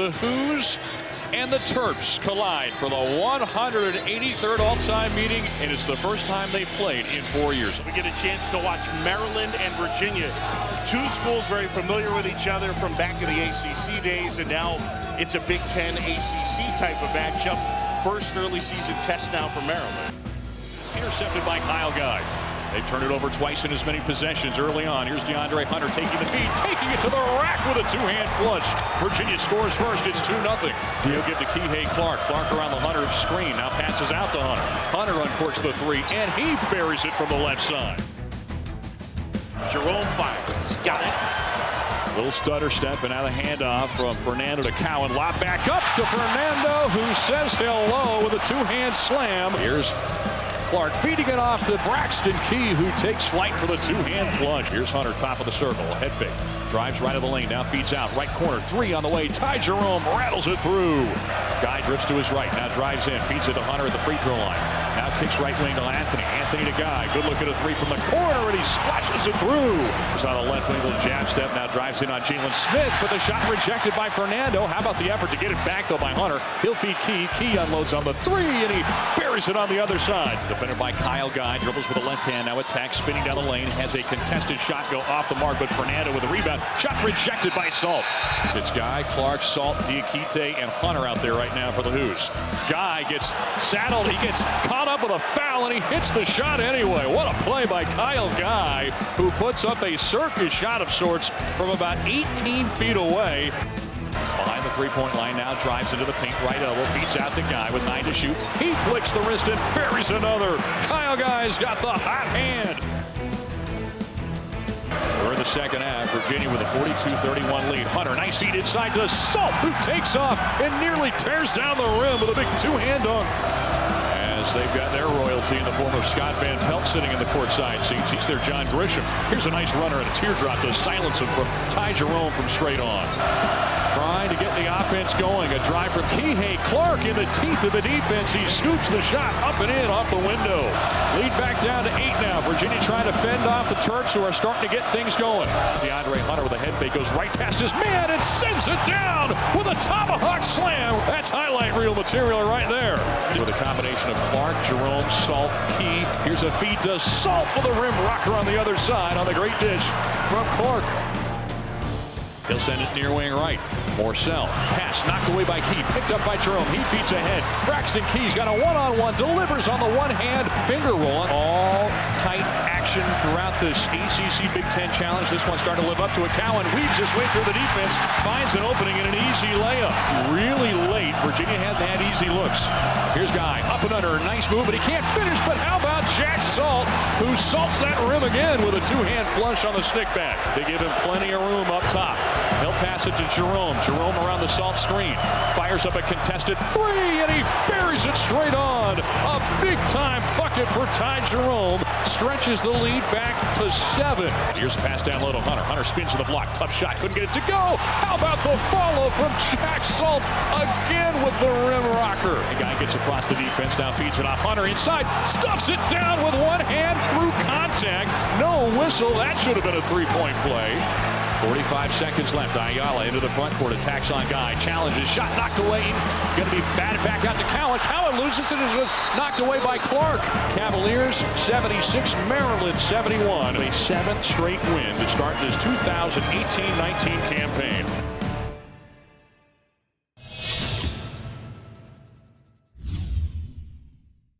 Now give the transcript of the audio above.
the Who's and the Terps collide for the 183rd all-time meeting, and it's the first time they've played in 4 years. We get a chance to watch Maryland and Virginia, two schools very familiar with each other from back in the ACC days, and now it's a Big Ten ACC type of matchup. First early season test now for Maryland. Intercepted by Kyle Guy. They turn it over twice in as many possessions early on. Here's DeAndre Hunter taking the feed, taking it to the rack with a two-hand flush. Virginia scores first. It's 2-0. He'll give to Kihei Clark. Clark around the Hunter screen. Now passes out to Hunter. Hunter uncorks the three, and he buries it from the left side. Jerome fires. Got it. Little stutter step, and now the handoff from Fernando to Cowan. Lob back up to Fernando, who says hello with a two-hand slam. Here's Clark feeding it off to Braxton Key, who takes flight for the two-hand flush. Here's Hunter, top of the circle, a head fake. Drives right of the lane, now feeds out, right corner, three on the way. Ty Jerome rattles it through. Guy drifts to his right, now drives in, feeds it to Hunter at the free throw line. Now kicks right wing to Anthony. Anthony to Guy. Good look at a three from the corner, and he splashes it through. He's on the left wing with a jab step. Now drives in on Jalen Smith, but the shot rejected by Fernando. How about the effort to get it back, though, by Hunter? He'll feed Key. Key unloads on the three, and he buries it on the other side. Defended by Kyle Guy. Dribbles with the left hand. Now attacks, spinning down the lane. Has a contested shot go off the mark, but Fernando with a rebound. Shot rejected by Salt. It's Guy, Clark, Salt, Diakite, and Hunter out there right now for the Who's. Guy gets saddled. He gets caught up with a foul, and he hits the shot anyway. What a play by Kyle Guy, who puts up a circus shot of sorts from about 18 feet away. Behind the three-point line now, drives into the paint, right elbow, beats out the Guy with 9 to shoot. He flicks the wrist and buries another. Kyle Guy's got the hot hand. We're in the second half. Virginia with a 42-31 lead. Hunter, nice feed inside to Salt, who takes off and nearly tears down the rim with a big two-hand dunk. As they've got their royalty in the form of Scott Van Pelt sitting in the courtside seats. He's their John Grisham. Here's a nice runner and a teardrop to silence him from Ty Jerome from straight on. Trying to get the offense going. A drive from Kihei Clark in the teeth of the defense. He scoops the shot up and in off the window. Lead back down to 8 now. Virginia trying to fend off the Terps, who are starting to get things going. DeAndre Hunter with a head fake goes right past his man and sends it down with a tomahawk slam. That's highlight reel material right there. With a combination of Clark, Jerome, Salt, Key. Here's a feed to Salt for the rim rocker on the other side on the great dish from Clark. He'll send it near wing right. Morcell, pass knocked away by Key, picked up by Jerome. He beats ahead. Braxton Key's got a one-on-one, delivers on the one-hand finger roll. All tight action throughout this ACC Big Ten Challenge. This one starting to live up to it. Cowan weaves his way through the defense, finds an opening and an easy layup. Really late. Virginia hadn't had easy looks. Here's Guy, up and under, nice move, but he can't finish. But how about Jack Salt, who salts that rim again with a two-hand flush on the stick back. They give him plenty of room up top. He'll pass it to Jerome. Jerome around the Salt screen. Fires up a contested three, and he buries it straight on. A big-time bucket for Ty Jerome. Stretches the lead back to 7. Here's a pass down low to Hunter. Hunter spins to the block. Tough shot. Couldn't get it to go. How about the follow from Jack Salt again with the rim rocker? The guy gets across the defense. Now feeds it off. Hunter inside. Stuffs it down with one hand through contact. No whistle. That should have been a three-point play. 45 seconds left. Ayala into the front court, attacks on Guy, challenges, shot knocked away. Going to be batted back out to Cowan. Cowan loses it and was knocked away by Clark. Cavaliers 76, Maryland 71. A 7th straight win to start this 2018-19 campaign.